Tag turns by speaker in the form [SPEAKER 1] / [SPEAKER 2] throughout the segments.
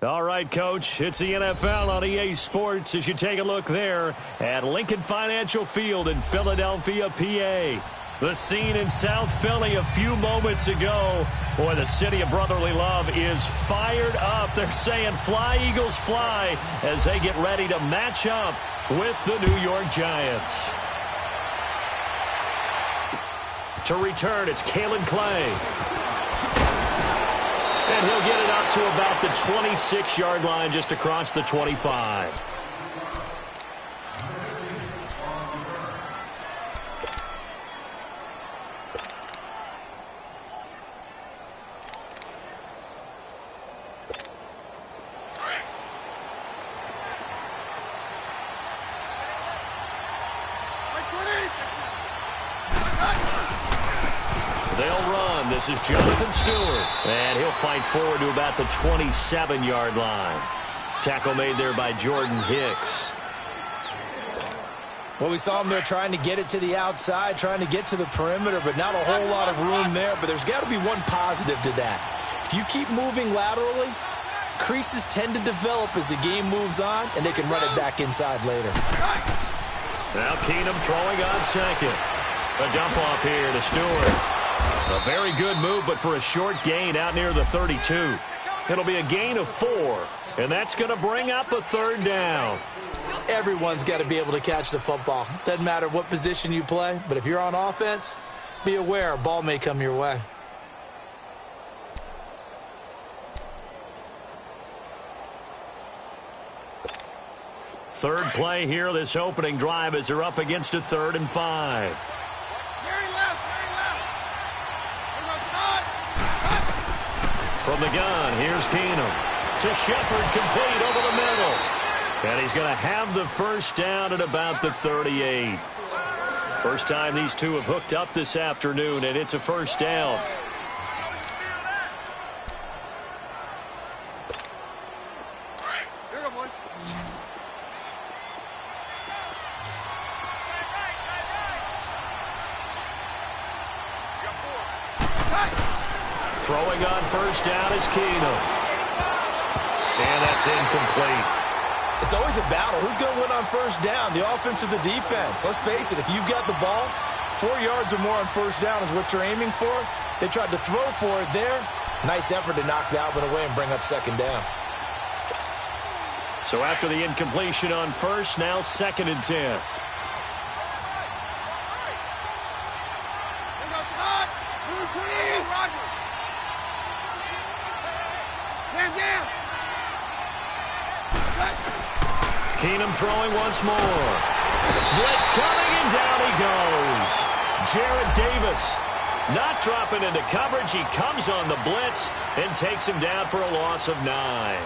[SPEAKER 1] All right, Coach, it's the NFL on EA Sports as you take a look there at Lincoln Financial Field in Philadelphia, PA. The scene in South Philly a few moments ago. Boy, the city of brotherly love is fired up. They're saying fly, Eagles, fly as they get ready to match up with the New York Giants. To return, it's Kalen Clay. And he'll get it up to about the 26-yard line just across the 25. They'll run. This is Jonathan Stewart. And he'll fight forward to about the 27-yard line. Tackle made there by Jordan Hicks.
[SPEAKER 2] Well, we saw him there trying to get it to the outside, trying to get to the perimeter, but not a whole lot of room there. But there's got to be one positive to that. If you keep moving laterally, creases tend to develop as the game moves on, and they can run it back inside later.
[SPEAKER 1] Now Keenum throwing on second. A dump off here to Stewart. A very good move, but for a short gain out near the 32. It'll be a gain of 4, and that's going to bring up a third down.
[SPEAKER 2] Everyone's got to be able to catch the football. Doesn't matter what position you play, but if you're on offense, be aware a ball may come your way.
[SPEAKER 1] Third play here, this opening drive as they're up against a 3rd and 5. From the gun, here's Keenum to Shepard, complete over the middle. And he's going to have the first down at about the 38. First time these two have hooked up this afternoon, and it's a first down. Throwing on first down is Keenum. And that's incomplete.
[SPEAKER 2] It's always a battle. Who's going to win on first down, the offense or the defense? Let's face it, if you've got the ball, 4 yards or more on first down is what you're aiming for. They tried to throw for it there. Nice effort to knock that one away and bring up second down.
[SPEAKER 1] So after the incompletion on first, now 2nd and 10. Keenum throwing once more. Blitz coming, and down he goes. Jarrett Davis not dropping into coverage. He comes on the blitz and takes him down for a loss of 9.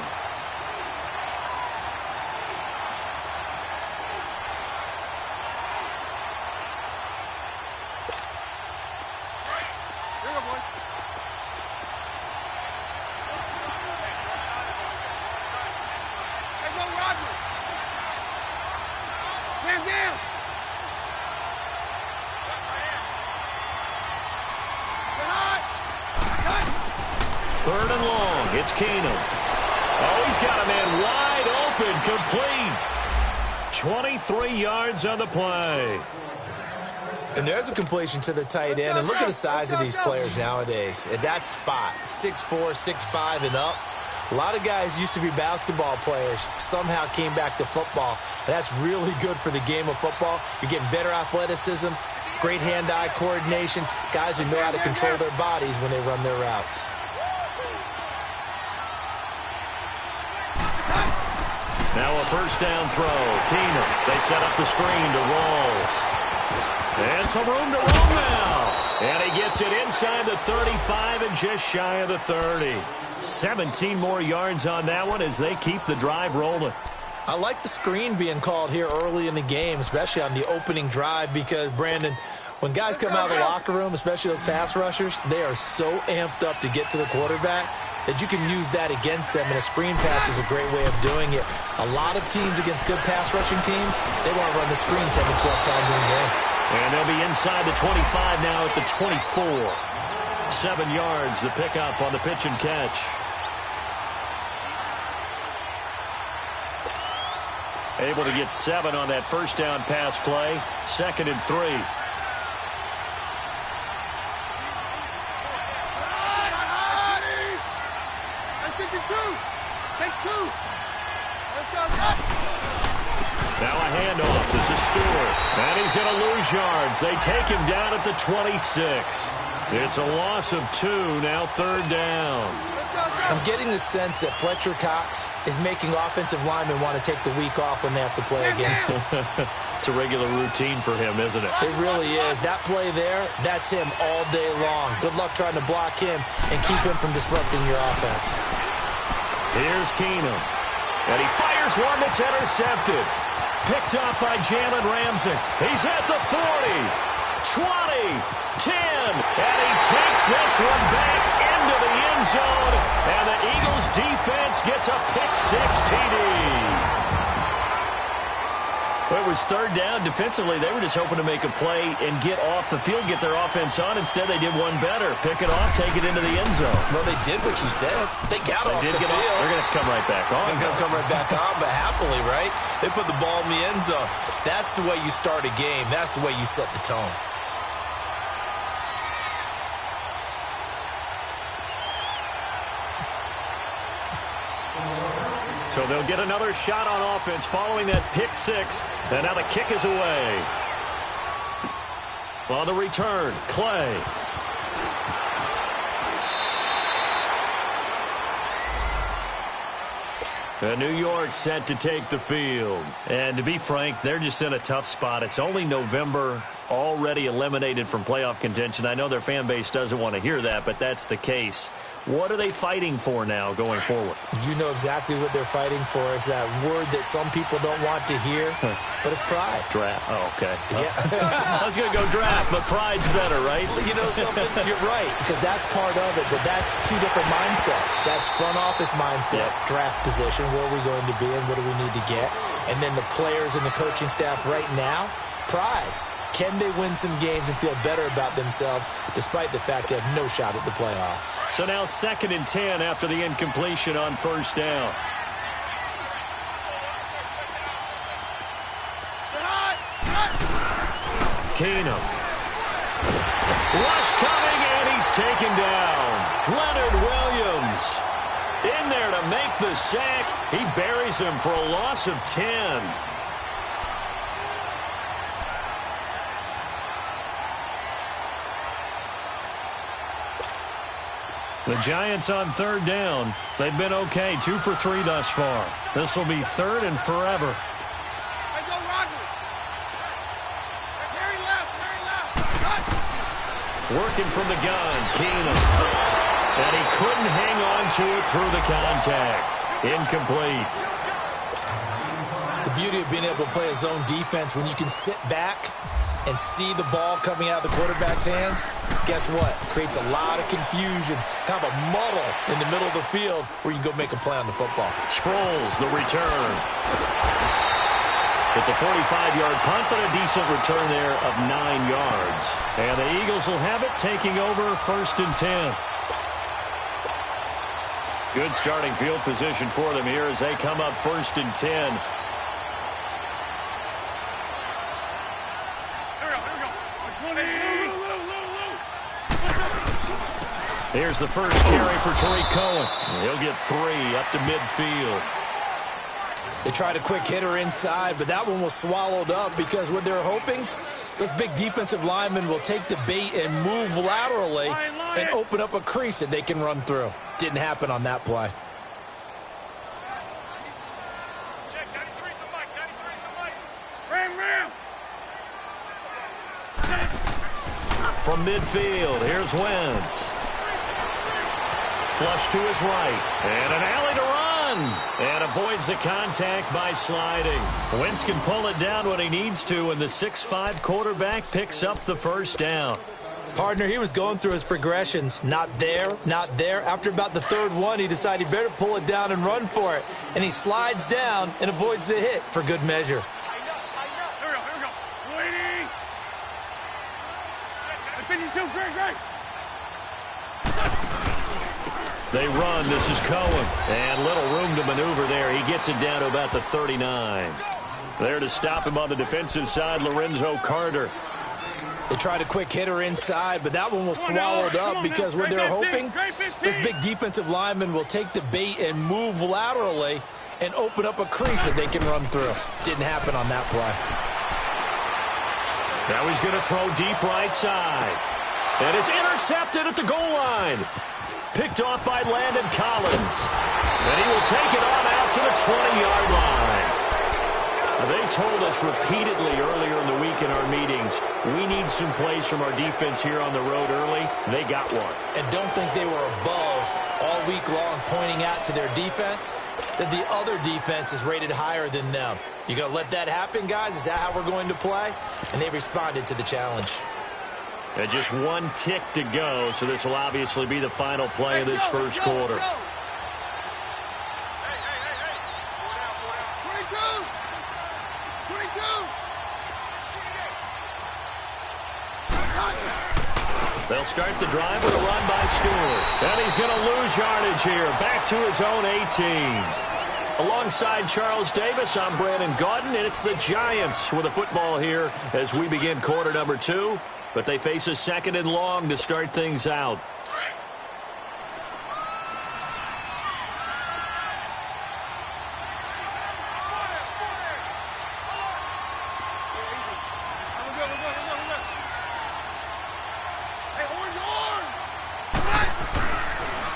[SPEAKER 1] Third and long. It's Keenum. Oh, he's got a man wide open. Complete. 23 yards on the play.
[SPEAKER 2] And there's a completion to the tight end. And look at the size of these players nowadays. At that spot, 6'4", 6'5", and up. A lot of guys used to be basketball players, somehow came back to football. And that's really good for the game of football. You're getting better athleticism, great hand-eye coordination, guys who know how to control their bodies when they run their routes.
[SPEAKER 1] Now a first down throw. Keenum. They set up the screen to Rawls. And some room to roll now. And he gets it inside the 35 and just shy of the 30. 17 more yards on that one as they keep the drive rolling.
[SPEAKER 2] I like the screen being called here early in the game, especially on the opening drive, because, Brandon, when guys come out of the locker room, especially those pass rushers, they are so amped up to get to the quarterback that you can use that against them, and a screen pass is a great way of doing it. A lot of teams against good pass rushing teams, they want to run the screen 10 to 12 times in a game.
[SPEAKER 1] And they'll be inside the 25 now at the 24. 7 yards, the pickup on the pitch and catch. Able to get 7 on that first down pass play. 2nd and 3. Now a handoff. This is Stewart. And he's going to lose yards. They take him down at the 26. It's a loss of 2. Now 3rd down.
[SPEAKER 2] I'm getting the sense that Fletcher Cox is making offensive linemen want to take the week off when they have to play against him.
[SPEAKER 1] It's a regular routine for him, isn't it?
[SPEAKER 2] It really is. That play there, that's him all day long. Good luck trying to block him and keep him from disrupting your offense.
[SPEAKER 1] Here's Keenum. And he fires one that's intercepted. Picked off by Jalen Ramsey. He's at the 40, 20, 10, and he takes this one back into the end zone, and the Eagles defense gets a pick-6 TD. Well, it was 3rd down. Defensively, they were just hoping to make a play and get off the field, get their offense on. Instead, they did one better. Pick it off, take it into the end zone.
[SPEAKER 2] Well, they did what you said. They got off the field.
[SPEAKER 1] They're going to have to come right back on.
[SPEAKER 2] They're going to come right back on, but happily, right? They put the ball in the end zone. That's the way you start a game. That's the way you set the tone.
[SPEAKER 1] So they'll get another shot on offense following that pick-6. And now the kick is away. On the return, Clay. And New York set to take the field. And to be frank, they're just in a tough spot. It's only November, already eliminated from playoff contention. I know their fan base doesn't want to hear that, but that's the case. What are they fighting for now going forward?
[SPEAKER 2] You know exactly what they're fighting for. It's that word that some people don't want to hear, but it's pride.
[SPEAKER 1] Draft. Oh, okay.
[SPEAKER 2] Yeah.
[SPEAKER 1] I was going to go draft, but pride's better, right?
[SPEAKER 2] You know something? You're right, because that's part of it, but that's 2 different mindsets. That's front office mindset, draft position, where are we going to be and what do we need to get? And then the players and the coaching staff right now, pride. Can they win some games and feel better about themselves despite the fact they have no shot at the playoffs?
[SPEAKER 1] So now 2nd and 10 after the incompletion on 1st down. Keenum. Rush coming, and he's taken down. Leonard Williams in there to make the sack. He buries him for a loss of 10. The Giants on 3rd down. They've been okay, 2 for 3 thus far. This will be 3rd and forever. Working from the gun, Keenum. And he couldn't hang on to it through the contact. Incomplete.
[SPEAKER 2] The beauty of being able to play a zone defense when you can sit back and see the ball coming out of the quarterback's hands, guess what? Creates a lot of confusion, kind of a muddle in the middle of the field where you can go make a play on the football.
[SPEAKER 1] Sproles, the return. It's a 45-yard punt, but a decent return there of 9 yards. And the Eagles will have it, taking over 1st and 10. Good starting field position for them here as they come up 1st and 10. Here's the first carry for Tariq Cohen. He'll get 3 up to midfield.
[SPEAKER 2] They tried a quick hitter inside, but that one was swallowed up because what they're hoping, those big defensive linemen will take the bait and move laterally and open up a crease that they can run through. Didn't happen on that play.
[SPEAKER 1] From midfield, here's Wentz. Flush to his right, and an alley to run, and avoids the contact by sliding. Wentz can pull it down when he needs to, and the 6'5" quarterback picks up the 1st down.
[SPEAKER 2] Partner, he was going through his progressions. Not there, not there. After about the 3rd one, he decided he better pull it down and run for it. And he slides down and avoids the hit for good measure.
[SPEAKER 1] They run. This is Cohen. And little room to maneuver there. He gets it down to about the 39. There to stop him on the defensive side, Lorenzo Carter.
[SPEAKER 2] They tried a quick hitter inside, but that one was swallowed up because when they're hoping, this big defensive lineman will take the bait and move laterally and open up a crease that they can run through. Didn't happen on that play.
[SPEAKER 1] Now he's going to throw deep right side. And it's intercepted at the goal line. Picked off by Landon Collins. And he will take it on out to the 20-yard line. They told us repeatedly earlier in the week in our meetings, we need some plays from our defense here on the road early. They got one.
[SPEAKER 2] And don't think they were above all week long pointing out to their defense that the other defense is rated higher than them. You going to let that happen, guys? Is that how we're going to play? And they responded to the challenge.
[SPEAKER 1] And just one tick to go, so this will obviously be the final play of this first quarter. They'll start the drive with a run by Stewart. And he's going to lose yardage here. Back to his own 18. Alongside Charles Davis, I'm Brandon Gaudin, and it's the Giants with a football here as we begin quarter number 2. But they face a second and long to start things out.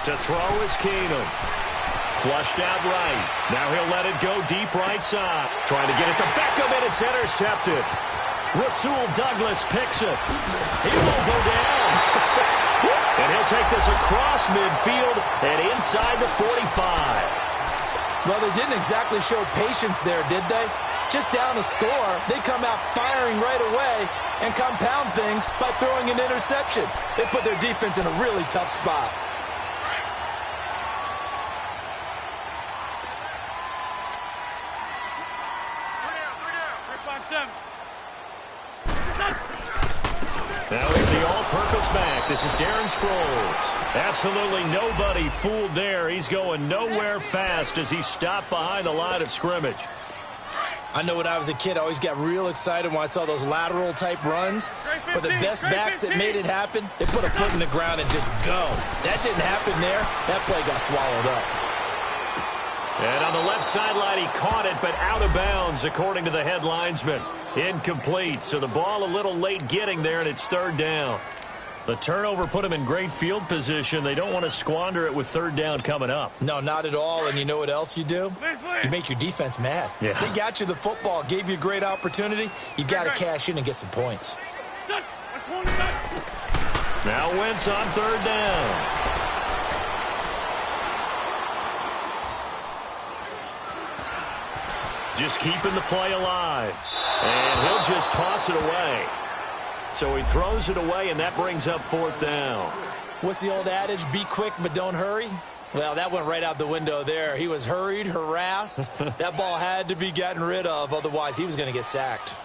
[SPEAKER 1] To throw is Keenum. Flushed out right. Now he'll let it go deep right side. Trying to get it to Beckham, and it's intercepted. Rasul Douglas picks it. He will go down. And he'll take this across midfield and inside the 45.
[SPEAKER 2] Well, they didn't exactly show patience there, did they? Just down a score, they come out firing right away and compound things by throwing an interception. They put their defense in a really tough spot.
[SPEAKER 1] Now it's the all-purpose back. This is Darren Sproles. Absolutely nobody fooled there. He's going nowhere fast as he stopped behind the line of scrimmage.
[SPEAKER 2] I know when I was a kid, I always got real excited when I saw those lateral-type runs. But the best backs that made it happen, they put a foot in the ground and just go. That didn't happen there. That play got swallowed up.
[SPEAKER 1] And on the left sideline, he caught it, but out of bounds, according to the head linesman. Incomplete, so the ball a little late getting there, and it's third down. The turnover put him in great field position. They don't want to squander it with third down coming up.
[SPEAKER 2] No, not at all, and you know what else you do? You make your defense mad.
[SPEAKER 1] Yeah.
[SPEAKER 2] They got you the football, gave you a great opportunity. You got to cash in and get some points.
[SPEAKER 1] Now Wentz on third down. Just keeping the play alive. And he'll just toss it away. So he throws it away, and that brings up fourth down.
[SPEAKER 2] What's the old adage? Be quick, but don't hurry? Well, that went right out the window there. He was hurried, harassed. That ball had to be gotten rid of, otherwise he was going to get sacked.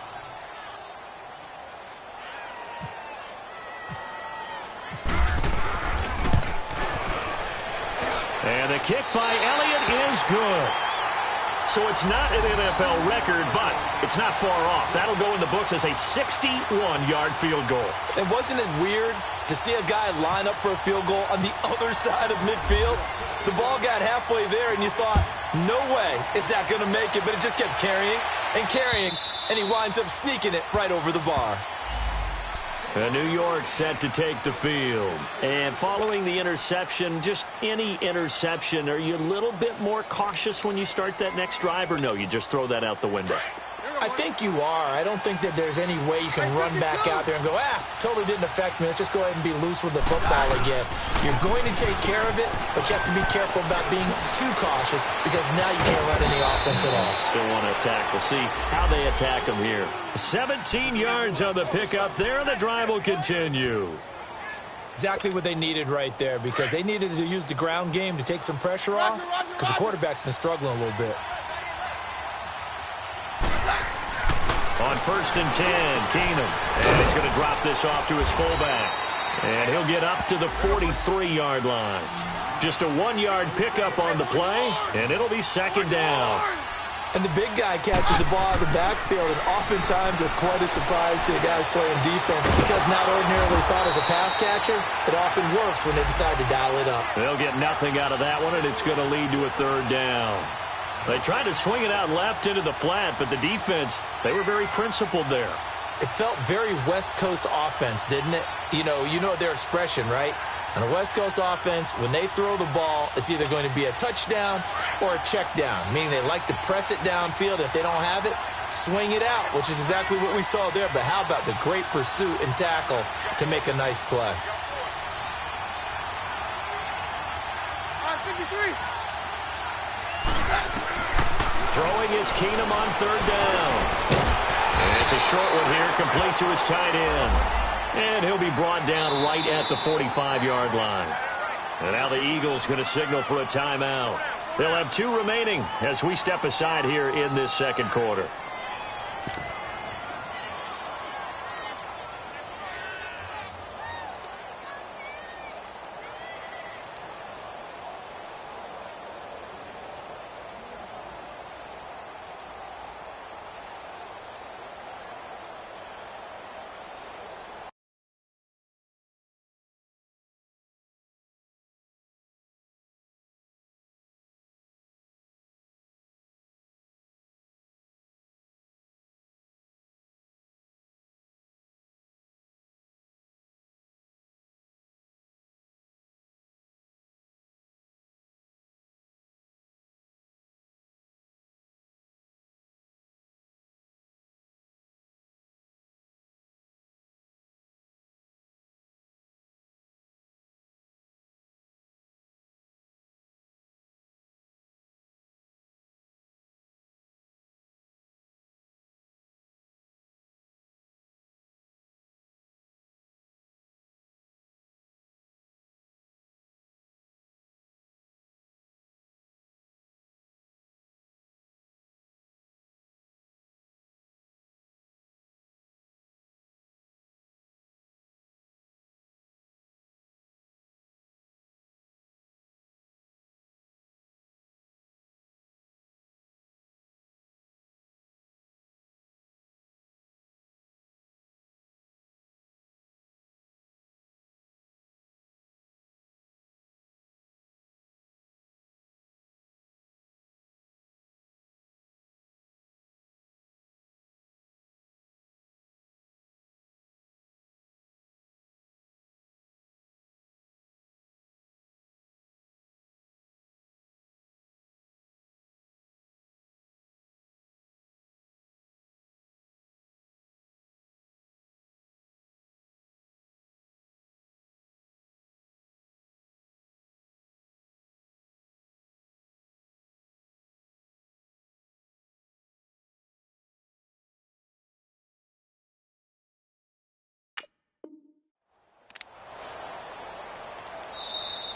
[SPEAKER 1] And the kick by Elliott is good. So it's not an NFL record, but it's not far off. That'll go in the books as a 61-yard field goal.
[SPEAKER 2] And wasn't it weird to see a guy line up for a field goal on the other side of midfield? The ball got halfway there, and you thought, no way is that going to make it, but it just kept carrying and carrying, and he winds up sneaking it right over the bar.
[SPEAKER 1] And New York set to take the field. And following the interception, just any interception, are you a little bit more cautious when you start that next drive, or no, you just throw that out the window?
[SPEAKER 2] I think you are. I don't think that there's any way you can run back out there and go, totally didn't affect me. Let's just go ahead and be loose with the football again. You're going to take care of it, but you have to be careful about being too cautious because now you can't run any offense at all.
[SPEAKER 1] Still want to attack. We'll see how they attack them here. 17 yards on the pickup there, and the drive will continue.
[SPEAKER 2] Exactly what they needed right there because they needed to use the ground game to take some pressure off because the quarterback's been struggling a little bit.
[SPEAKER 1] On 1st and 10, Keenum. And he's going to drop this off to his fullback. And he'll get up to the 43-yard line. Just a 1-yard pickup on the play, and it'll be second down.
[SPEAKER 2] And the big guy catches the ball out of the backfield, and oftentimes it's quite a surprise to the guys playing defense because not ordinarily thought as a pass catcher, it often works when they decide to dial it up.
[SPEAKER 1] They'll get nothing out of that one, and it's going to lead to a third down. They tried to swing it out left into the flat, but the defense, they were very principled there.
[SPEAKER 2] It felt very West Coast offense, didn't it? You know their expression, right? On a West Coast offense, when they throw the ball, it's either going to be a touchdown or a check down, meaning they like to press it downfield. If they don't have it, swing it out, which is exactly what we saw there. But how about the great pursuit and tackle to make a nice play?
[SPEAKER 1] Throwing is Keenum on third down. And it's a short one here, complete to his tight end. And he'll be brought down right at the 45-yard line. And now the Eagles going to signal for a timeout. They'll have 2 remaining as we step aside here in this second quarter.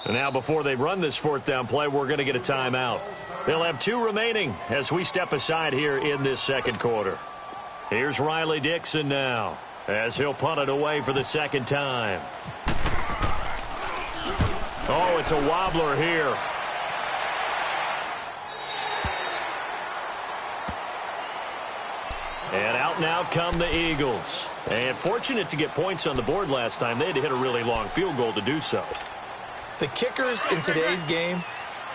[SPEAKER 1] And now before they run this fourth down play, we're going to get a timeout. They'll have 2 remaining as we step aside here in this second quarter. Here's Riley Dixon now as he'll punt it away for the second time. Oh, it's a wobbler here. And out now come the Eagles. And fortunate to get points on the board last time. They had to hit a really long field goal to do so.
[SPEAKER 2] The kickers in today's game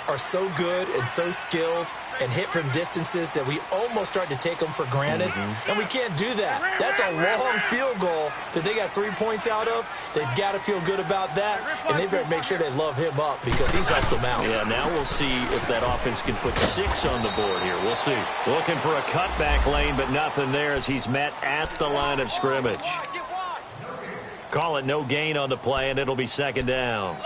[SPEAKER 2] are so good and so skilled and hit from distances that we almost start to take them for granted. And we can't do that. That's a long field goal that they got 3 points out of. They've got to feel good about that, and they better make sure they love him up because he's helped them out.
[SPEAKER 1] Yeah, now we'll see if that offense can put 6 on the board here. We'll see. Looking for a cutback lane, but nothing there as he's met at the line of scrimmage. Call it no gain on the play, and it'll be second down.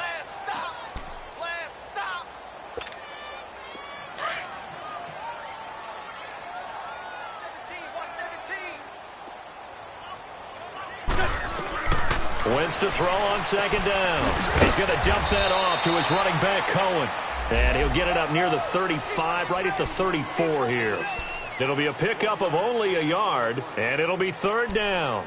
[SPEAKER 1] Wentz to throw on second down. He's going to dump that off to his running back, Cohen. And he'll get it up near the 35, right at the 34 here. It'll be a pickup of only a yard, and it'll be third down.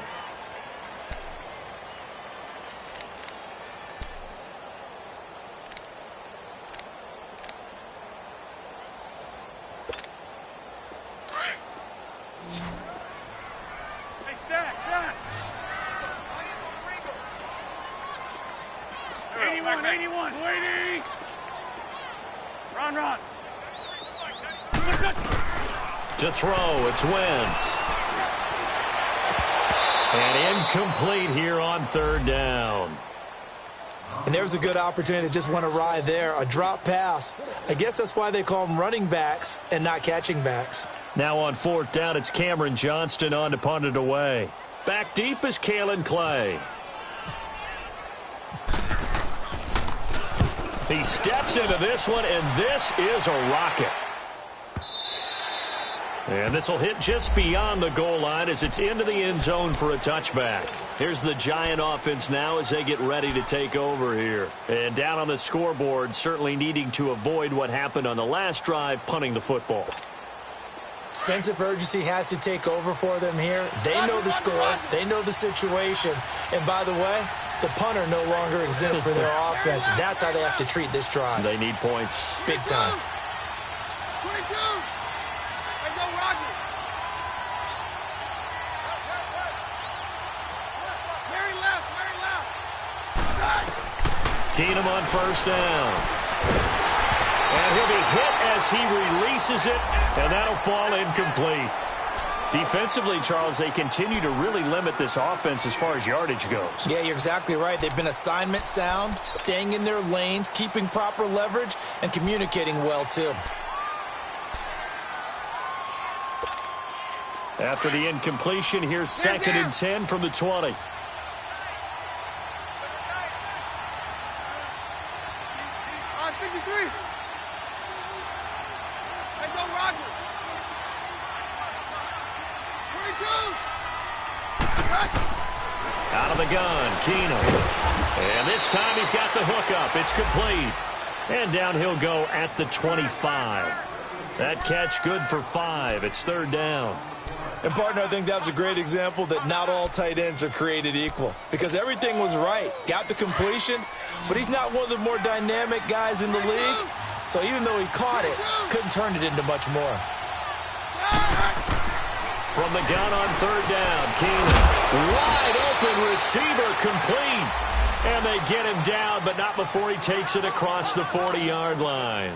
[SPEAKER 3] 81, waiting. Run.
[SPEAKER 1] To throw, it's Wentz. And incomplete here on third down.
[SPEAKER 2] And there's a good opportunity to just want to ride there. A drop pass. I guess that's why they call them running backs and not catching backs.
[SPEAKER 1] Now on fourth down, it's Cameron Johnston on to punt it away. Back deep is Kalen Clay. He steps into this one, and this is a rocket. And this will hit just beyond the goal line as it's into the end zone for a touchback. Here's the Giant offense now as they get ready to take over here. And down on the scoreboard, certainly needing to avoid what happened on the last drive, punting the football.
[SPEAKER 2] Sense of urgency has to take over for them here. They know the score. They know the situation. And by the way, the punter no longer exists for their offense. That's how they have to treat this drive.
[SPEAKER 1] They need points.
[SPEAKER 2] Big time.
[SPEAKER 3] 22. Let's go, Roger. Very left.
[SPEAKER 1] Keenum on first down. And he'll be hit as he releases it, and that'll fall incomplete. Defensively, Charles, they continue to really limit this offense as far as yardage goes.
[SPEAKER 2] Yeah, you're exactly right. They've been assignment sound, staying in their lanes, keeping proper leverage, and communicating well, too.
[SPEAKER 1] After the incompletion, here's 2nd and 10 from the 20. Out of the gun, Keenum. And this time he's got the hook up. It's complete. And down he'll go at the 25. That catch good for 5. It's third down.
[SPEAKER 2] And, partner, I think that's a great example that not all tight ends are created equal. Because everything was right. Got the completion, but he's not one of the more dynamic guys in the league. So even though he caught it, couldn't turn it into much more.
[SPEAKER 1] From the gun on third down, Keenum. Wide open receiver complete. And they get him down, but not before he takes it across the 40-yard line.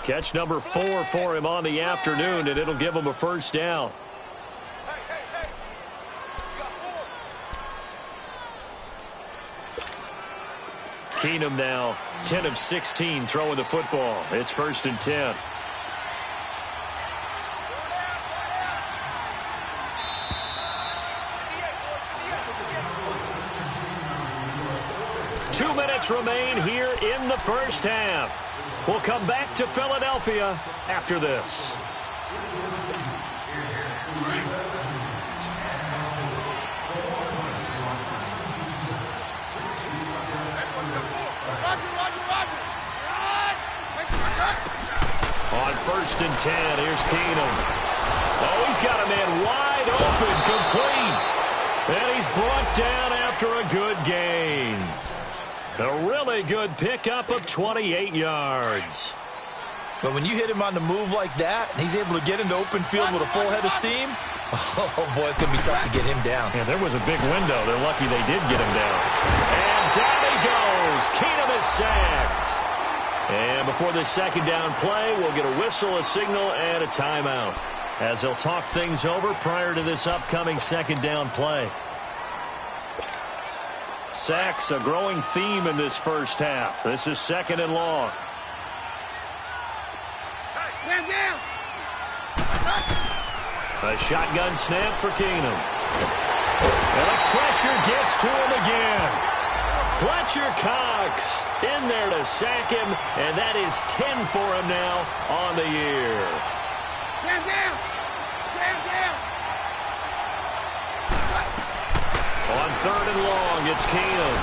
[SPEAKER 1] Catch number 4 for him on the afternoon, and it'll give him a first down. Keenum now 10 of 16 throwing the football. It's 1st and 10. Two minutes remain here in the first half. We'll come back to Philadelphia after this. On 1st and 10, here's Keenum. Oh, he's got a man wide open, complete. And he's brought down after a good gain. A really good pickup of 28 yards.
[SPEAKER 2] But when you hit him on the move like that, and he's able to get into open field with a full head of steam, oh, boy, it's going to be tough to get him down.
[SPEAKER 1] Yeah, there was a big window. They're lucky they did get him down. And down he goes. Keenum is sacked. And before this second down play, we'll get a whistle, a signal, and a timeout as they'll talk things over prior to this upcoming second down play. Sacks, a growing theme in this first half. This is 2nd and long. A shotgun snap for Keenum. And the pressure gets to him again. Fletcher Cox in there to sack him, and that is 10 for him now on the year.
[SPEAKER 3] Stand down.
[SPEAKER 1] On 3rd and long, it's Keenum.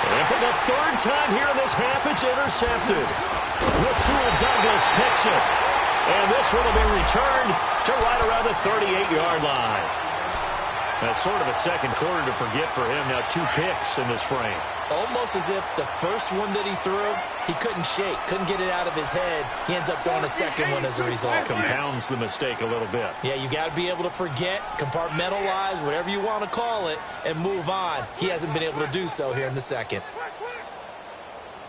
[SPEAKER 1] And for the 3rd time here in this half, it's intercepted. Rasul Douglas picks it. And this one will be returned to right around the 38-yard line. That's sort of a second quarter to forget for him. Now 2 picks in this frame.
[SPEAKER 2] Almost as if the first one that he threw, he couldn't shake, couldn't get it out of his head. He ends up throwing a second one as a result.
[SPEAKER 1] Compounds the mistake a little bit.
[SPEAKER 2] Yeah, you got to be able to forget, compartmentalize, whatever you want to call it, and move on. He hasn't been able to do so here in the second.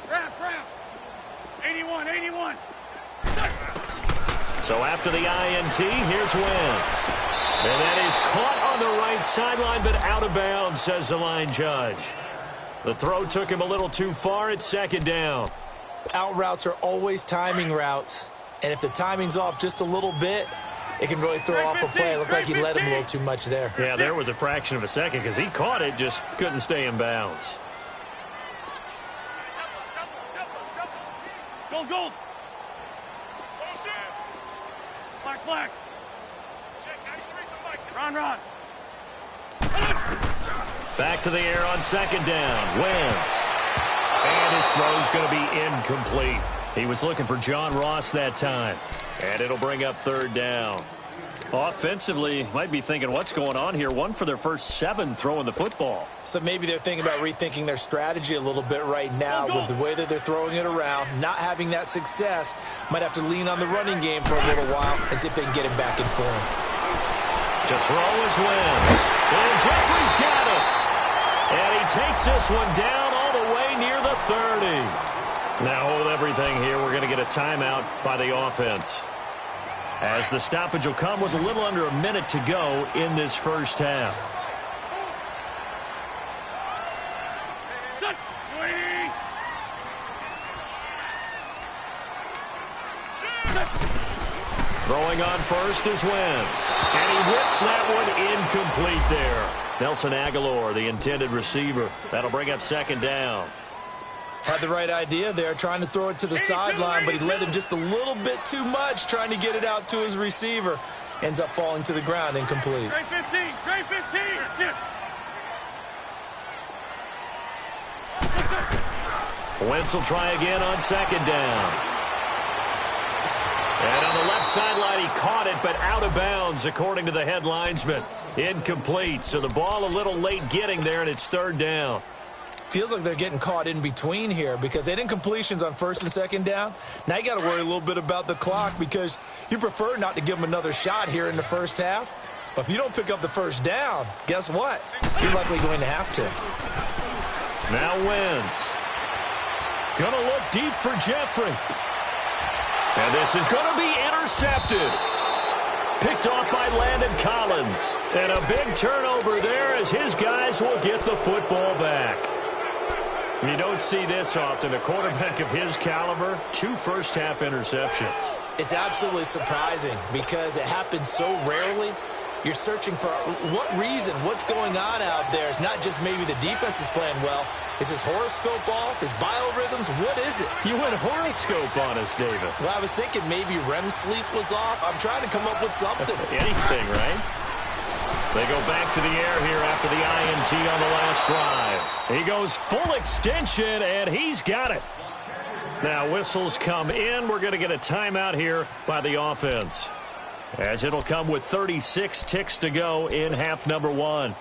[SPEAKER 3] Wrap. 81.
[SPEAKER 1] So after the INT, here's Wentz. And that is caught on the right sideline, but out of bounds, says the line judge. The throw took him a little too far. It's second down.
[SPEAKER 2] Out routes are always timing routes. And if the timing's off just a little bit, it can really throw off a play. It looked like he let him a little too much there.
[SPEAKER 1] Yeah, there was a fraction of a second because he caught it, just couldn't stay in bounds.
[SPEAKER 3] Gold. Black. Ron.
[SPEAKER 1] Back to the air on second down. Wentz. And his throw's going to be incomplete. He was looking for John Ross that time. And it'll bring up third down. Offensively, might be thinking, what's going on here? 1 for their first 7 throwing the football.
[SPEAKER 2] So maybe they're thinking about rethinking their strategy a little bit right now with the way that they're throwing it around. Not having that success, might have to lean on the running game for a little while and see if they can get him back in form.
[SPEAKER 1] To throw is Wentz. And Jeffrey's got it. And he takes this one down all the way near the 30. Now hold everything here. We're going to get a timeout by the offense, as the stoppage will come with a little under a minute to go in this first half. Throwing on first is Wentz. And he whips that one incomplete there. Nelson Aguilar, the intended receiver. That'll bring up second down.
[SPEAKER 2] Had the right idea there, trying to throw it to the sideline, but he led him just a little bit too much, trying to get it out to his receiver. Ends up falling to the ground, incomplete.
[SPEAKER 3] Trey 15.
[SPEAKER 1] Wentz will try again on second down. And on the left sideline, he caught it, but out of bounds, according to the head linesman. Incomplete, so the ball a little late getting there, and it's third down.
[SPEAKER 2] Feels like they're getting caught in between here because they had incompletions on first and second down. Now you got to worry a little bit about the clock because you prefer not to give them another shot here in the first half. But if you don't pick up the first down, guess what? You're likely going to have to.
[SPEAKER 1] Now Wentz. Going to look deep for Jeffrey. And this is going to be intercepted. Picked off by Landon Collins. And a big turnover there as his guys will get the football back. You don't see this often. A quarterback of his caliber, 2 first-half interceptions.
[SPEAKER 2] It's absolutely surprising because it happens so rarely. You're searching for what reason, what's going on out there. It's not just maybe the defense is playing well. Is his horoscope off? His biorhythms? What is it?
[SPEAKER 1] You went horoscope on us, David.
[SPEAKER 2] Well, I was thinking maybe REM sleep was off. I'm trying to come up with something.
[SPEAKER 1] Anything, right? They go back to the air here after the INT on the last drive. He goes full extension, and he's got it. Now whistles come in. We're going to get a timeout here by the offense, as it'll come with 36 ticks to go in half number 1.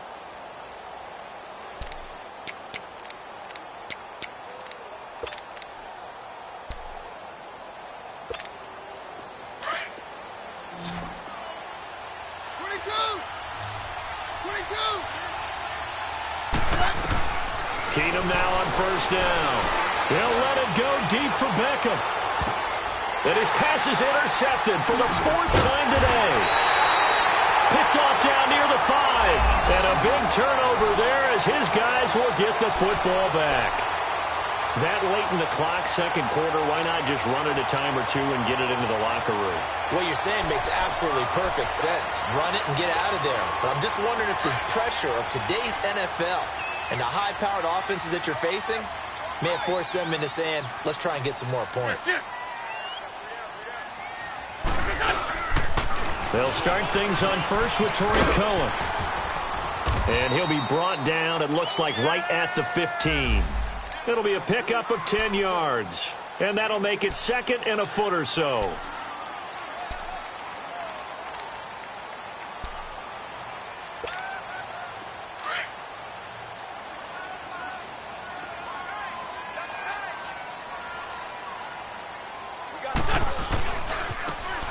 [SPEAKER 1] Keenum now on first down. They'll let it go deep for Beckham. And his pass is intercepted for the 4th time today. Picked off down near the 5. And a big turnover there as his guys will get the football back. That late in the clock, second quarter, why not just run it a time or two and get it into the locker room?
[SPEAKER 2] What you're saying makes absolutely perfect sense. Run it and get out of there. But I'm just wondering if the pressure of today's NFL and the high-powered offenses that you're facing may have forced them into saying, let's try and get some more points.
[SPEAKER 1] They'll start things on first with Torrey Cohen. And he'll be brought down, it looks like, right at the 15. It'll be a pickup of 10 yards. And that'll make it second and a foot or so.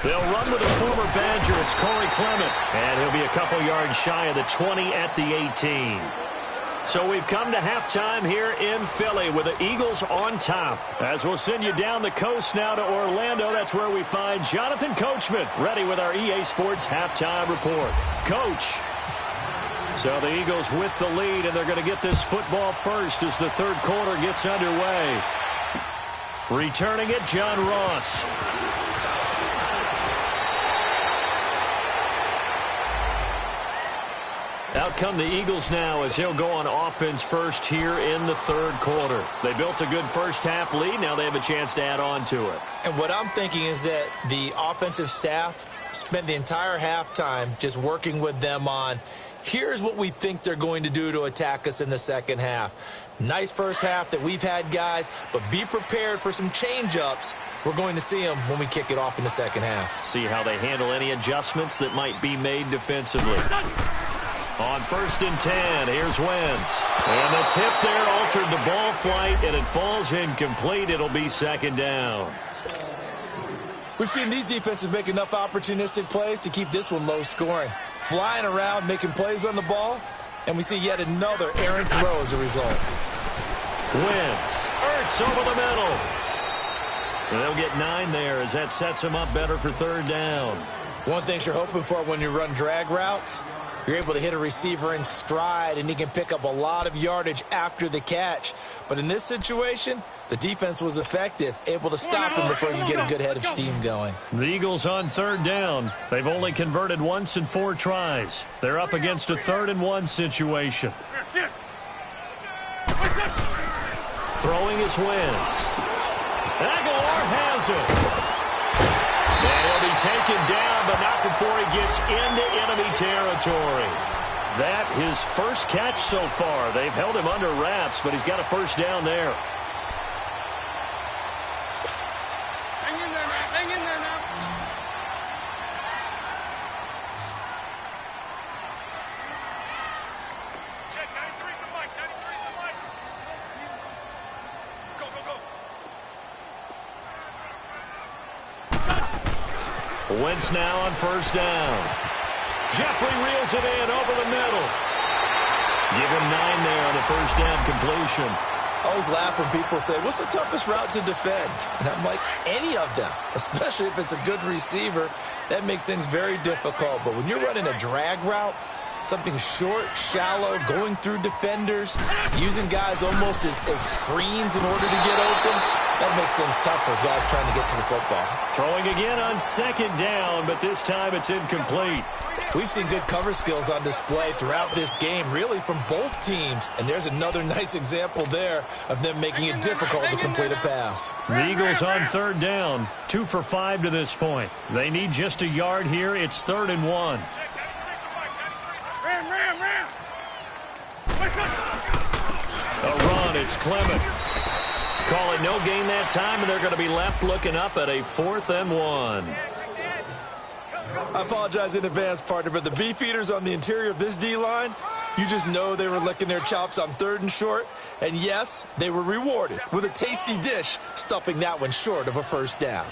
[SPEAKER 1] They'll run with a former Badger. It's Corey Clement. And he'll be a couple yards shy of the 20 at the 18. So we've come to halftime here in Philly with the Eagles on top. As we'll send you down the coast now to Orlando, that's where we find Jonathan Coachman ready with our EA Sports halftime report. Coach. So the Eagles with the lead, and they're going to get this football first as the third quarter gets underway. Returning it, John Ross. Out come the Eagles now as they'll go on offense first here in the third quarter. They built a good first half lead. Now they have a chance to add on to it.
[SPEAKER 2] And what I'm thinking is that the offensive staff spent the entire halftime just working with them on, here's what we think they're going to do to attack us in the second half. Nice first half that we've had, guys, but be prepared for some change-ups. We're going to see them when we kick it off in the second half.
[SPEAKER 1] See how they handle any adjustments that might be made defensively. On 1st and 10, here's Wentz. And the tip there altered the ball flight, and it falls incomplete. It'll be second down.
[SPEAKER 2] We've seen these defenses make enough opportunistic plays to keep this one low scoring. Flying around, making plays on the ball, and we see yet another errant throw as a result.
[SPEAKER 1] Wentz, Ertz over the middle. And they'll get 9 there as that sets them up better for third down.
[SPEAKER 2] One thing you're hoping for when you run drag routes, you're able to hit a receiver in stride, and he can pick up a lot of yardage after the catch. But in this situation, the defense was effective, able to stop him before you get a good head of steam going.
[SPEAKER 1] The Eagles on third down. They've only converted once in 4 tries. They're up against a 3rd and 1 situation. Throwing is Wentz. Aguilar has it. And he'll be taken down, but not before he gets into enemy territory. That his first catch so far. They've held him under wraps, but he's got a first down there.
[SPEAKER 3] Hang in there, man. Hang in there now. Check, 93's the mic. 93's the mic. Go, go, go.
[SPEAKER 1] Wentz now on first down. Jeffrey reels it in over the middle. Give him 9 there on the first down completion.
[SPEAKER 2] I always laugh when people say, what's the toughest route to defend? And I'm like, any of them, especially if it's a good receiver. That makes things very difficult. But when you're running a drag route, something short, shallow, going through defenders, using guys almost as screens in order to get open, that makes things tough for guys trying to get to the football.
[SPEAKER 1] Throwing again on second down, but this time it's incomplete.
[SPEAKER 2] We've seen good cover skills on display throughout this game, really from both teams. And there's another nice example there of them making it difficult to complete a pass.
[SPEAKER 1] The Eagles on third down, 2 for 5 to this point. They need just a yard here. It's 3rd and 1.
[SPEAKER 3] Ram.
[SPEAKER 1] A run, it's Clement. Call it no gain that time, and they're going to be left looking up at a 4th and 1.
[SPEAKER 2] I apologize in advance, partner, but the beefeaters on the interior of this D-line, you just know they were licking their chops on 3rd and short. And yes, they were rewarded with a tasty dish, stuffing that one short of a first down.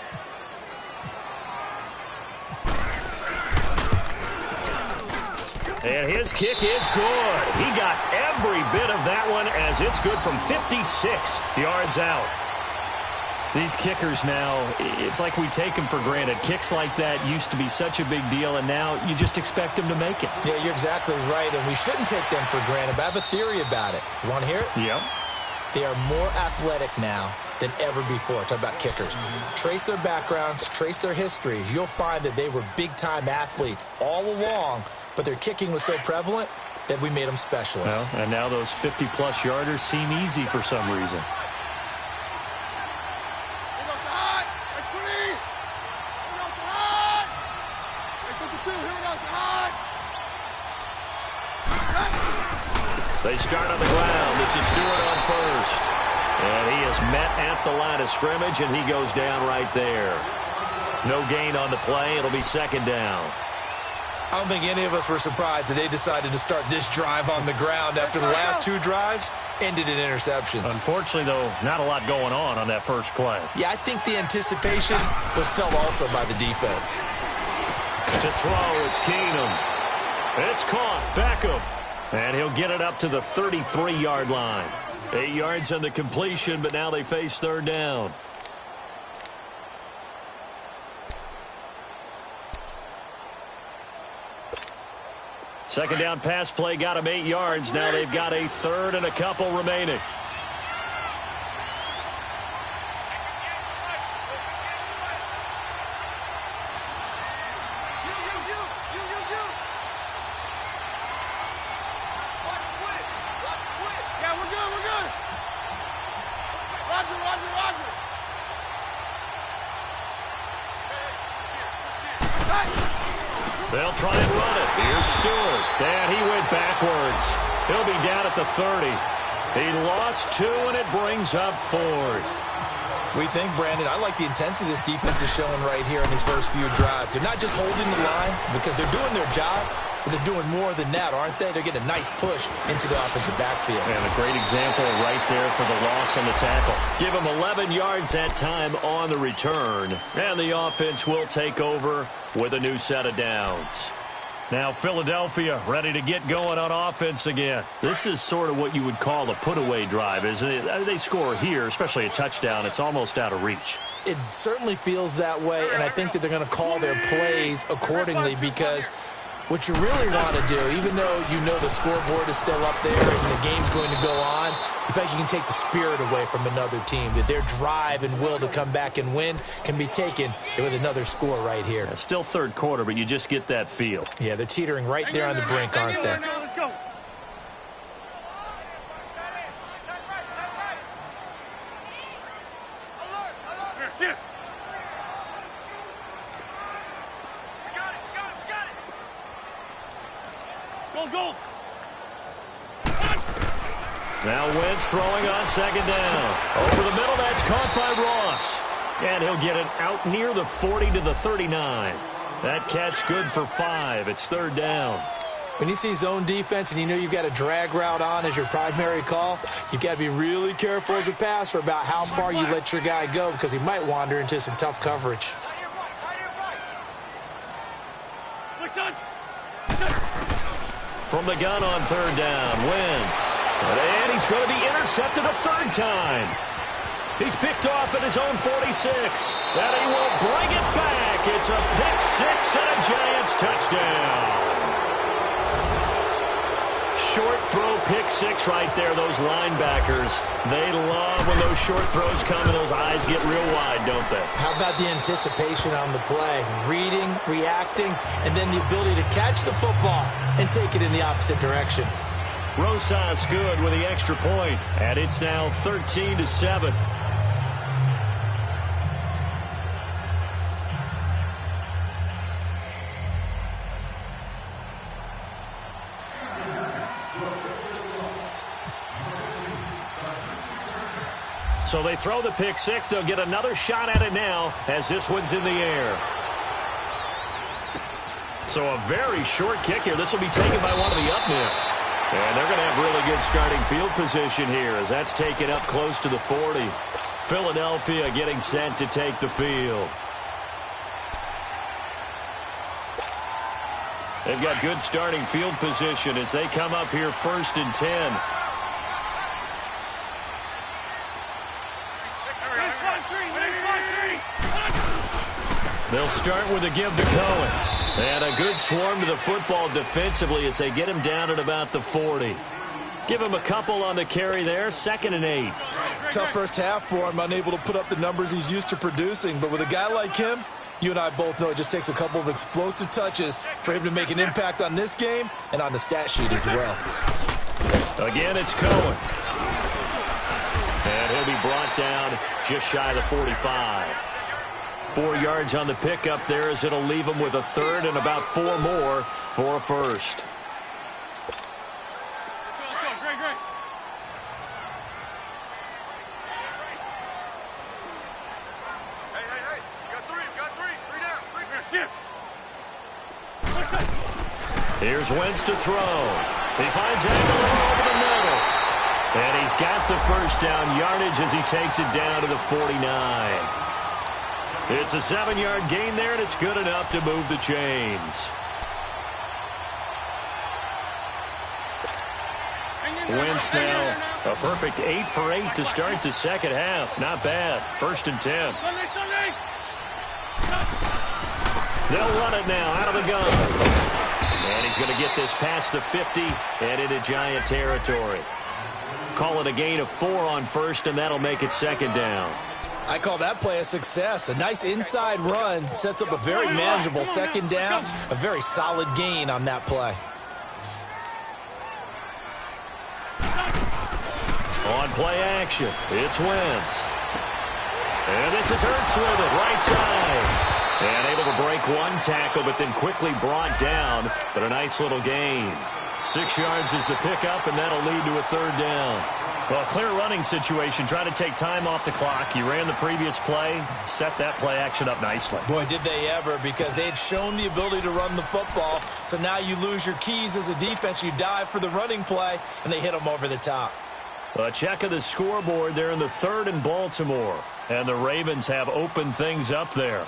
[SPEAKER 1] And his kick is good. He got every bit of that one as it's good from 56 yards out. These kickers now, it's like we take them for granted. Kicks like that used to be such a big deal, and now you just expect them to make it.
[SPEAKER 2] Yeah, you're exactly right, and we shouldn't take them for granted, but I have a theory about it. You want to hear it?
[SPEAKER 1] Yep.
[SPEAKER 2] They are more athletic now than ever before. Talk about kickers. Trace their backgrounds, trace their histories. You'll find that they were big-time athletes all along, but their kicking was so prevalent that we made them specialists.
[SPEAKER 1] Well, and now those 50-plus yarders seem easy for some reason. They start on the ground. This is Stewart on first. And he is met at the line of scrimmage, and he goes down right there. No gain on the play. It'll be second down.
[SPEAKER 2] I don't think any of us were surprised that they decided to start this drive on the ground after the last 2 drives ended in interceptions.
[SPEAKER 1] Unfortunately, though, not a lot going on that first play.
[SPEAKER 2] Yeah, I think the anticipation was felt also by the defense.
[SPEAKER 1] To throw, it's Keenum. It's caught. Beckham. And he'll get it up to the 33-yard line. 8 yards on the completion, but now they face third down. Second down pass play got him 8 yards. Now they've got a third and a couple remaining.
[SPEAKER 3] Yeah, we're good, we're good. Roger, roger, roger.
[SPEAKER 1] They'll try and run it. Here's Stewart. And he went backwards. He'll be down at the 30. He lost 2, and it brings up 4th.
[SPEAKER 2] We think, Brandon, I like the intensity this defense is showing right here in these first few drives. They're not just holding the line because they're doing their job, but they're doing more than that, aren't they? They're getting a nice push into the offensive backfield.
[SPEAKER 1] And a great example right there for the loss on the tackle. Give him 11 yards that time on the return. And the offense will take over with a new set of downs. Now Philadelphia ready to get going on offense again. This is sort of what you would call a put-away drive, isn't it? They score here, especially a touchdown. It's almost out of reach.
[SPEAKER 2] It certainly feels that way, and I think that they're going to call their plays accordingly because what you really want to do, even though you know the scoreboard is still up there and the game's going to go on, you think you can take the spirit away from another team, that their drive and will to come back and win can be taken with another score right here.
[SPEAKER 1] Yeah, still third quarter, but you just get that feel.
[SPEAKER 2] Yeah, they're teetering right there on the brink, aren't they?
[SPEAKER 3] Let's go. Here, go, go.
[SPEAKER 1] Now Wentz throwing on second down. Over the middle, that's caught by Ross. And he'll get it out near the 40 to the 39. That catch good for 5. It's third down.
[SPEAKER 2] When you see zone defense and you know you've got a drag route on as your primary call, you've got to be really careful as a passer about how far you let your guy go because he might wander into some tough coverage.
[SPEAKER 1] From the gun on third down, Wentz. And he's going to be intercepted a third time. He's picked off at his own 46. And he will bring it back. It's a pick 6 and a Giants touchdown. Short throw, pick 6 right there. Those linebackers, they love when those short throws come and those eyes get real wide, don't they?
[SPEAKER 2] How about the anticipation on the play? Reading, reacting, and then the ability to catch the football and take it in the opposite direction.
[SPEAKER 1] Rosas good with the extra point, and it's now 13-7. So they throw the pick 6. They'll get another shot at it now as this one's in the air. So a very short kick here. This will be taken by one of the up men. And they're going to have really good starting field position here as that's taken up close to the 40. Philadelphia getting set to take the field. They've got good starting field position as they come up here 1st and 10. They'll start with a give to Cohen. And a good swarm to the football defensively as they get him down at about the 40. Give him a couple on the carry there, 2nd and 8.
[SPEAKER 2] Tough first half for him, unable to put up the numbers he's used to producing. But with a guy like him, you and I both know it just takes a couple of explosive touches for him to make an impact on this game and on the stat sheet as well.
[SPEAKER 1] Again, it's Cohen. And he'll be brought down just shy of the 45. 4 yards on the pickup there as it'll leave him with a third and about 4 more for a first. Here's Wentz to throw. He finds Aguilar over the middle. And he's got the first down yardage as he takes it down to the 49. It's a 7-yard gain there, and it's good enough to move the chains. Wentz now a perfect 8 for 8 to start the second half. Not bad. 1st and 10. They'll run it now out of the gun. And he's going to get this past the 50 and into Giant territory. Call it a gain of 4 on 1st, and that'll make it 2nd down.
[SPEAKER 2] I call that play a success. A nice inside run sets up a very manageable 2nd down. A very solid gain on that play.
[SPEAKER 1] On play action, it's Wentz. And this is Hurts with it, right side. And able to break one tackle, but then quickly brought down. But a nice little gain. 6 yards is the pickup, and that'll lead to a 3rd down. Well, clear running situation. Try to take time off the clock. You ran the previous play, set that play action up nicely.
[SPEAKER 2] Boy, did they ever, because they had shown the ability to run the football. So now you lose your keys as a defense. You dive for the running play, and they hit them over the top.
[SPEAKER 1] A check of the scoreboard there in the 3rd in Baltimore. And the Ravens have opened things up there.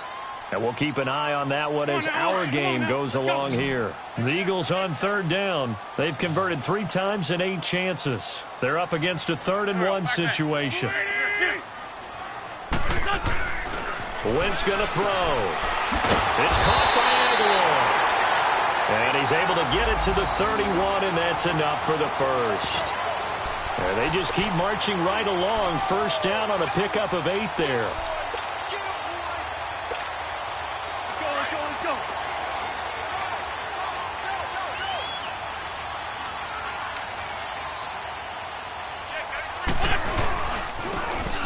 [SPEAKER 1] And we'll keep an eye on that one as our game goes along here. The Eagles on 3rd down. They've converted 3 times in 8 chances. They're up against a 3rd and 1 situation. Wentz going to throw. It's caught by Aguilar. And he's able to get it to the 31, and that's enough for the 1st. And they just keep marching right along. 1st down on a pickup of 8 there.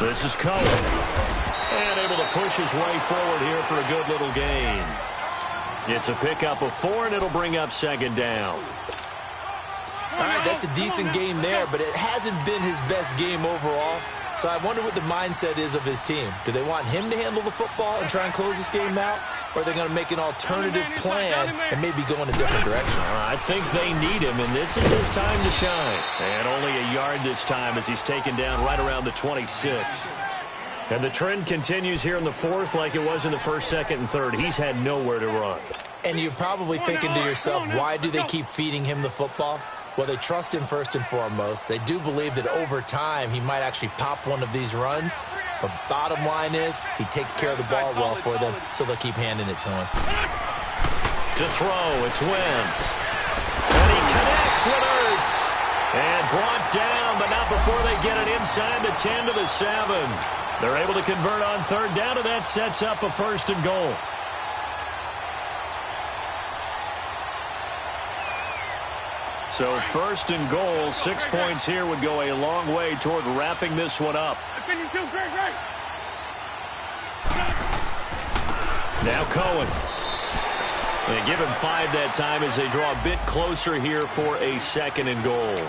[SPEAKER 1] This is Cohen. And able to push his way forward here for a good little gain. It's a pickup of 4, and it'll bring up 2nd down.
[SPEAKER 2] All right, that's a decent game there, but it hasn't been his best game overall. So I wonder what the mindset is of his team. Do they want him to handle the football and try and close this game out? Or are they going to make an alternative plan and maybe go in a different direction?
[SPEAKER 1] I think they need him, and this is his time to shine. And only a yard this time as he's taken down right around the 26. And the trend continues here in the 4th like it was in the 1st, 2nd, and 3rd. He's had nowhere to run.
[SPEAKER 2] And you're probably thinking to yourself, why do they keep feeding him the football? Well, they trust him first and foremost. They do believe that over time he might actually pop one of these runs. But bottom line is he takes care of the ball well for them, so they'll keep handing it to him.
[SPEAKER 1] To throw, it's Wentz. And he connects with Hurts. And brought down, but not before they get it inside the 10 to the 7. They're able to convert on 3rd down, and that sets up a 1st and goal. So 1st and goal, 6 points here would go a long way toward wrapping this one up. Now Cohen. They give him 5 that time as they draw a bit closer here for a 2nd and goal.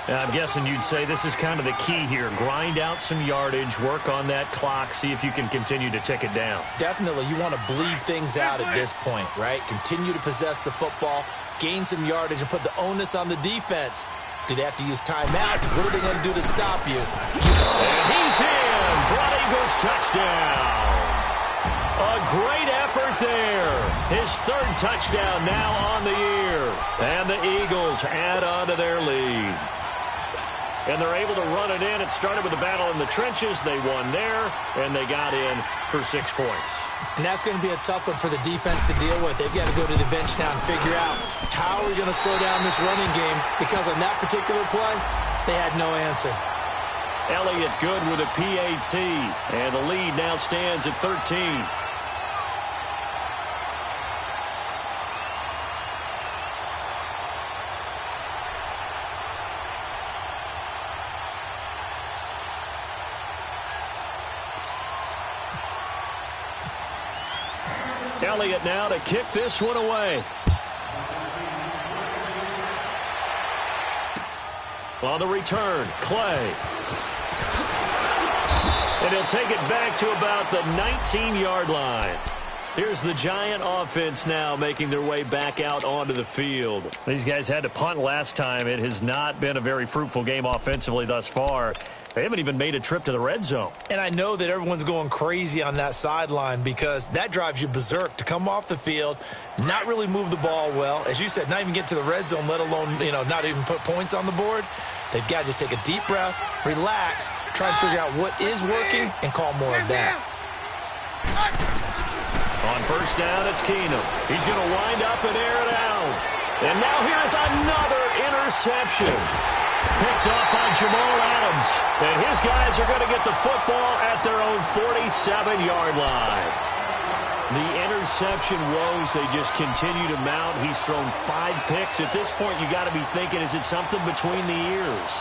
[SPEAKER 1] I'm guessing you'd say this is kind of the key here. Grind out some yardage, work on that clock, see if you can continue to tick it down.
[SPEAKER 2] Definitely. You want to bleed things out at this point, right? Continue to possess the football, gain some yardage, and put the onus on the defense. Do they have to use timeouts? What are they going to do to stop you?
[SPEAKER 1] And he's in for an Eagles touchdown. A great effort there. His 3rd touchdown now on the year. And the Eagles add on to their lead. And they're able to run it in. It started with a battle in the trenches. They won there, and they got in for 6 points.
[SPEAKER 2] And that's going to be a tough one for the defense to deal with. They've got to go to the bench now and figure out how are we going to slow down this running game, because on that particular play, they had no answer.
[SPEAKER 1] Elliott good with a PAT, and the lead now stands at 13. Elliott now to kick this one away. On the return, Clay. And he'll take it back to about the 19-yard line. Here's the Giant offense now making their way back out onto the field. These guys had to punt last time. It has not been a very fruitful game offensively thus far. They haven't even made a trip to the red zone.
[SPEAKER 2] And I know that everyone's going crazy on that sideline because that drives you berserk to come off the field, not really move the ball well. As you said, not even get to the red zone, let alone, not even put points on the board. They've got to just take a deep breath, relax, try and figure out what is working, and call more of that.
[SPEAKER 1] On first down, it's Keenum. He's going to wind up and air it out. And now here's another interception. Picked up by Jamal Adams. And his guys are going to get the football at their own 47-yard line. The interception woes, they just continue to mount. He's thrown 5 picks. At this point, you got to be thinking, is it something between the ears?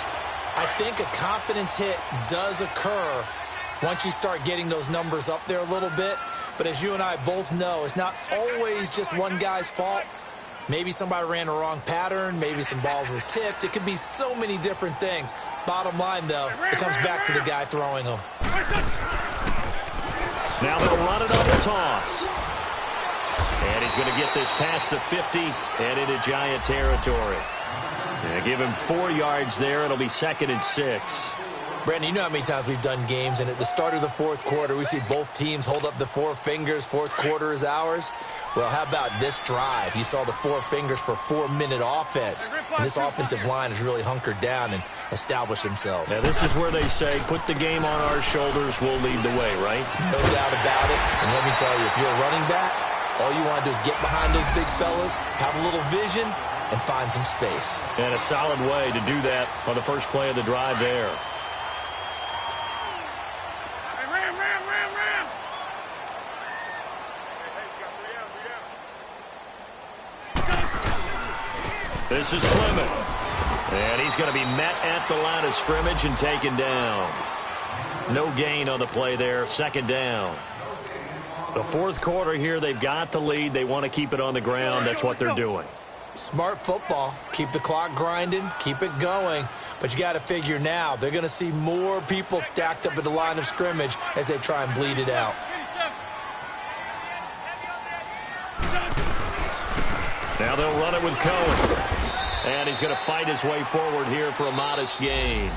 [SPEAKER 2] I think a confidence hit does occur once you start getting those numbers up there a little bit. But as you and I both know, it's not always just one guy's fault. Maybe somebody ran a wrong pattern. Maybe some balls were tipped. It could be so many different things. Bottom line, though, it comes back to the guy throwing them.
[SPEAKER 1] Now they'll run it on the toss. And he's going to get this past the 50 and into Giant territory. And give him 4 yards there. It'll be 2nd and 6.
[SPEAKER 2] Brandon, you know how many times we've done games, and at the start of the fourth quarter, we see both teams hold up the 4 fingers, fourth quarter is ours. Well, how about this drive? You saw the 4 fingers for 4-minute offense, and this offensive line has really hunkered down and established themselves.
[SPEAKER 1] Now, this is where they say, put the game on our shoulders, we'll lead the way, right?
[SPEAKER 2] No doubt about it, and let me tell you, if you're a running back, all you want to do is get behind those big fellas, have a little vision, and find some space.
[SPEAKER 1] And a solid way to do that on the first play of the drive there. This is Clement. And he's going to be met at the line of scrimmage and taken down. No gain on the play there. 2nd down. The fourth quarter here, they've got the lead. They want to keep it on the ground. That's what they're doing.
[SPEAKER 2] Smart football. Keep the clock grinding. Keep it going. But you got to figure now, they're going to see more people stacked up at the line of scrimmage as they try and bleed it out.
[SPEAKER 1] Now they'll run it with Cohen. And he's going to fight his way forward here for a modest gain.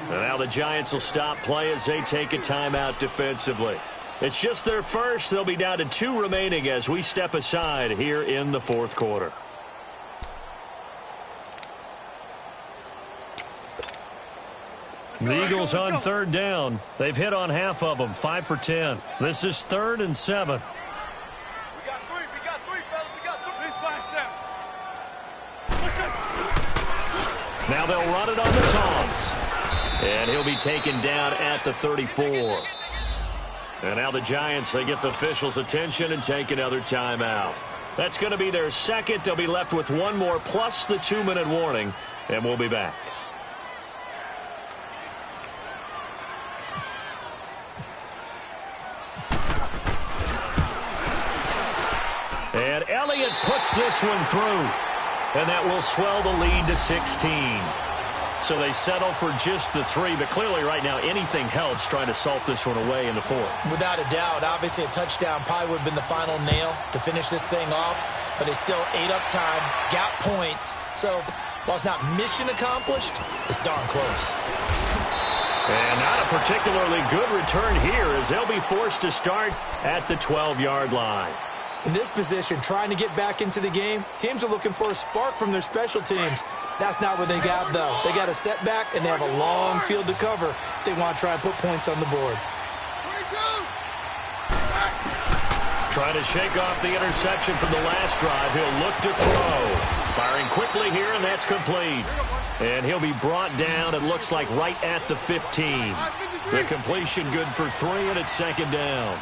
[SPEAKER 1] And now the Giants will stop play as they take a timeout defensively. It's just their first. They'll be down to 2 remaining as we step aside here in the fourth quarter. The Eagles on 3rd down. They've hit on half of them, 5 for 10. This is 3rd and 7. Now they'll run it on the toss. And he'll be taken down at the 34. And now the Giants, they get the officials' attention and take another timeout. That's going to be their 2nd. They'll be left with 1 more plus the 2-minute warning. And we'll be back. And Elliott puts this one through. And that will swell the lead to 16. So they settle for just the 3. But clearly right now anything helps trying to salt this one away in the 4th.
[SPEAKER 2] Without a doubt. Obviously a touchdown probably would have been the final nail to finish this thing off. But it's still ate up time, got points. So while it's not mission accomplished, it's darn close.
[SPEAKER 1] And not a particularly good return here as they'll be forced to start at the 12-yard line.
[SPEAKER 2] In this position, trying to get back into the game, teams are looking for a spark from their special teams. That's not what they got, though. They got a setback, and they have a long field to cover if they want to try and put points on the board.
[SPEAKER 1] Trying to shake off the interception from the last drive. He'll look to throw. Firing quickly here, and that's complete. And he'll be brought down, it looks like, right at the 15. The completion good for 3, and it's 2nd down.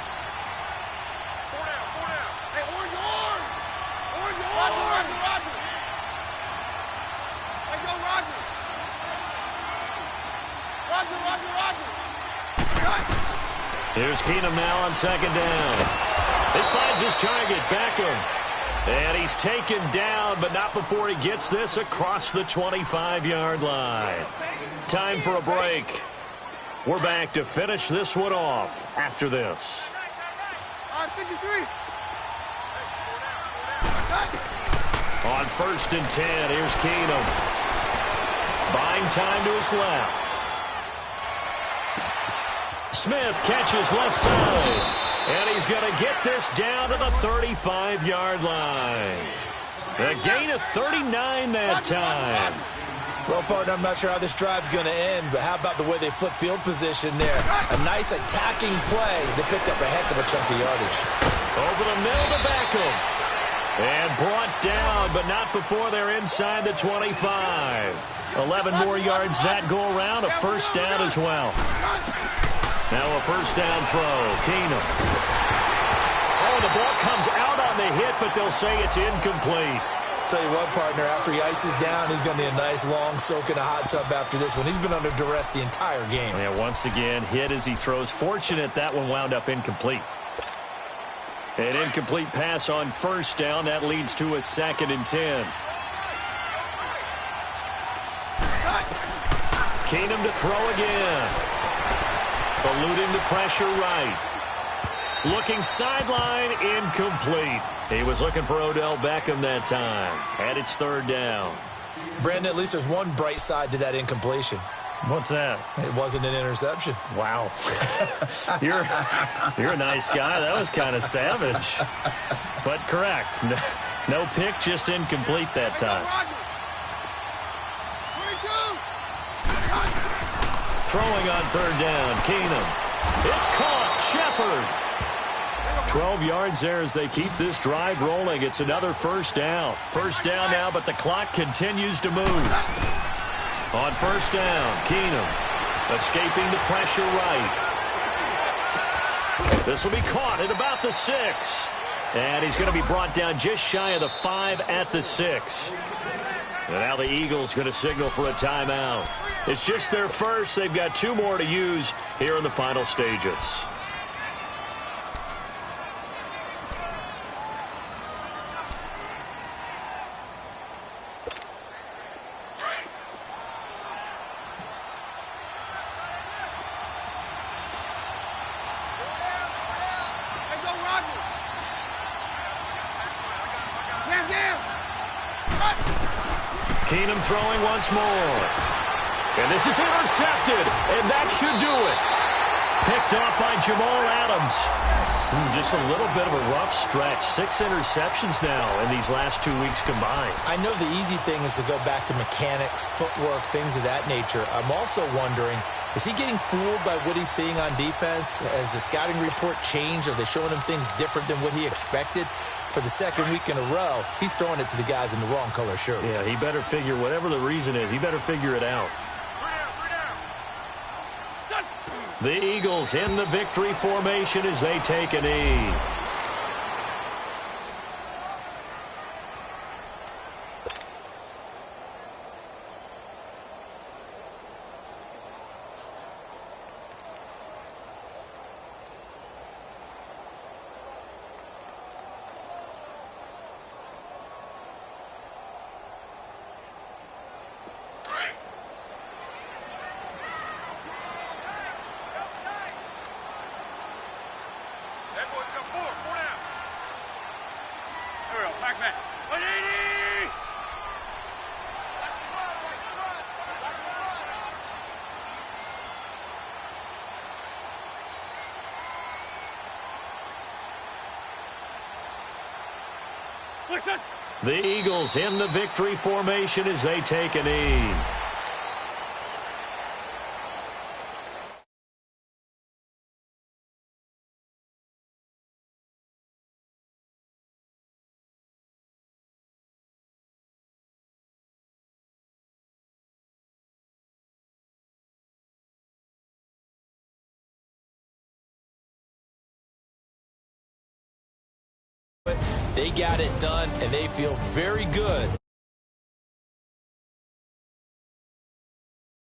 [SPEAKER 1] Here's Keenum now on 2nd down. He finds his target, Beckham. And he's taken down, but not before he gets this across the 25-yard line. Time for a break. We're back to finish this one off after this. On 1st and 10, here's Keenum. Buying time to his left. Smith catches left side. And he's going to get this down to the 35-yard line. A gain of 39 that time.
[SPEAKER 2] Well, partner, I'm not sure how this drive's going to end, but how about the way they flip field position there? A nice attacking play that picked up a heck of a chunk of yardage.
[SPEAKER 1] Over the middle to Beckham. And brought down, but not before they're inside the 25. 11 more yards that go around, a first down as well. Now a first down throw. Keenum. Oh, the ball comes out on the hit, but they'll say it's incomplete.
[SPEAKER 2] Tell you what, partner, after he ices down, he's going to need a nice long soak in a hot tub after this one. He's been under duress the entire game.
[SPEAKER 1] Yeah, once again, hit as he throws. Fortunate that one wound up incomplete. An incomplete pass on first down. That leads to a 2nd and 10. Keenum to throw again. Eluding the pressure right. Looking sideline, incomplete. He was looking for Odell Beckham that time. And it's 3rd down.
[SPEAKER 2] Brandon, at least there's one bright side to that incompletion.
[SPEAKER 1] What's that?
[SPEAKER 2] It wasn't an interception.
[SPEAKER 1] Wow. You're a nice guy. That was kind of savage. But correct. No pick, just incomplete that time. Throwing on 3rd down. Keenum. It's caught. Shepard. 12 yards there as they keep this drive rolling. It's another first down. First down now, but the clock continues to move. On first down, Keenum escaping the pressure right. This will be caught at about the 6. And he's going to be brought down just shy of the 5 at the 6. And now the Eagles going to signal for a timeout. It's just their first. They've got 2 more to use here in the final stages. Keenum throwing once more. And this is intercepted, and that should do it. Picked off by Jamal Adams. Just a little bit of a rough stretch. 6 interceptions now in these last 2 weeks combined.
[SPEAKER 2] I know the easy thing is to go back to mechanics, footwork, things of that nature. I'm also wondering, is he getting fooled by what he's seeing on defense? Has the scouting report changed? Are they showing him things different than what he expected? For the 2nd week in a row, he's throwing it to the guys in the wrong color shirts.
[SPEAKER 1] Yeah, he better figure, whatever the reason is, he better figure it out. The Eagles in the victory formation as they take a knee. The Eagles in the victory formation as they take a knee.
[SPEAKER 2] They got it done, and they feel very good